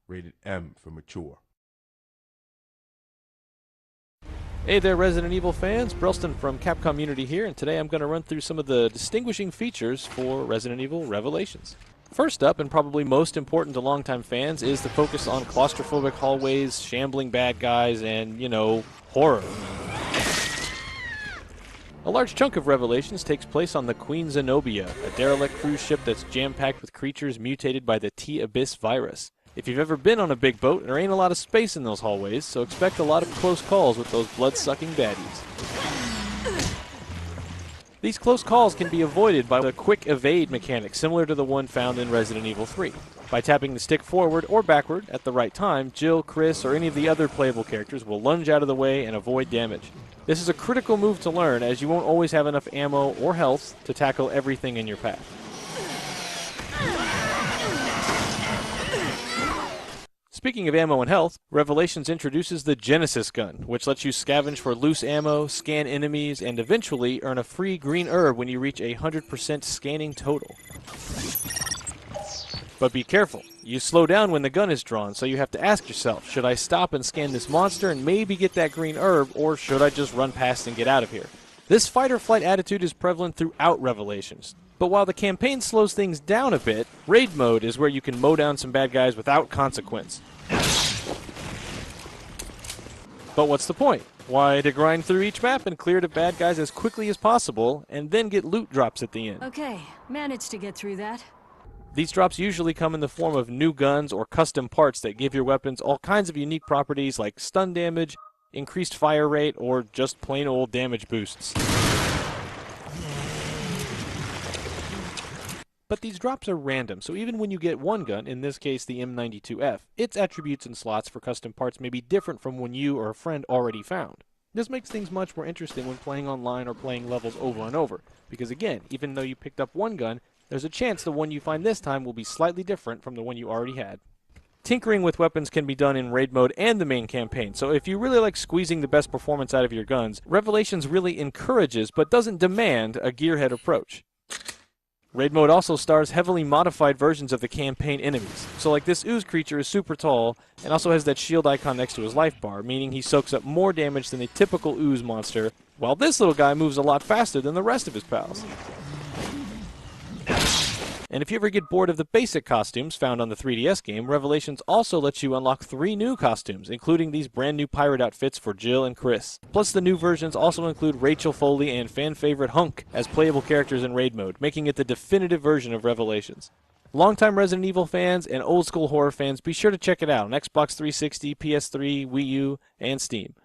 rated M for mature. Hey there, Resident Evil fans. Brelston from Capcom Unity here, and today I'm going to run through some of the distinguishing features for Resident Evil Revelations. First up, and probably most important to longtime fans, is the focus on claustrophobic hallways, shambling bad guys, and, horror. A large chunk of Revelations takes place on the Queen Zenobia, a derelict cruise ship that's jam-packed with creatures mutated by the T-Abyss virus. If you've ever been on a big boat, there ain't a lot of space in those hallways, so expect a lot of close calls with those blood-sucking baddies. These close calls can be avoided by the quick evade mechanic similar to the one found in Resident Evil 3. By tapping the stick forward or backward at the right time, Jill, Chris, or any of the other playable characters will lunge out of the way and avoid damage. This is a critical move to learn, as you won't always have enough ammo or health to tackle everything in your path. Speaking of ammo and health, Revelations introduces the Genesis gun, which lets you scavenge for loose ammo, scan enemies, and eventually earn a free green herb when you reach a 100% scanning total. But be careful, you slow down when the gun is drawn, so you have to ask yourself, should I stop and scan this monster and maybe get that green herb, or should I just run past and get out of here? This fight-or-flight attitude is prevalent throughout Revelations. But while the campaign slows things down a bit, raid mode is where you can mow down some bad guys without consequence. But what's the point? Why, to grind through each map and clear the bad guys as quickly as possible, and then get loot drops at the end. Okay, managed to get through that. These drops usually come in the form of new guns or custom parts that give your weapons all kinds of unique properties like stun damage, increased fire rate, or just plain old damage boosts. But these drops are random, so even when you get one gun, in this case the M92F, its attributes and slots for custom parts may be different from one you or a friend already found. This makes things much more interesting when playing online or playing levels over and over, because again, even though you picked up one gun, there's a chance the one you find this time will be slightly different from the one you already had. Tinkering with weapons can be done in raid mode and the main campaign, so if you really like squeezing the best performance out of your guns, Revelations really encourages but doesn't demand a gearhead approach. Raid mode also stars heavily modified versions of the campaign enemies. So like this ooze creature is super tall and also has that shield icon next to his life bar, meaning he soaks up more damage than a typical ooze monster, while this little guy moves a lot faster than the rest of his pals. And if you ever get bored of the basic costumes found on the 3DS game, Revelations also lets you unlock 3 new costumes, including these brand new pirate outfits for Jill and Chris. Plus the new versions also include Rachel Foley and fan favorite Hunk as playable characters in raid mode, making it the definitive version of Revelations. Longtime Resident Evil fans and old school horror fans, be sure to check it out on Xbox 360, PS3, Wii U, and Steam.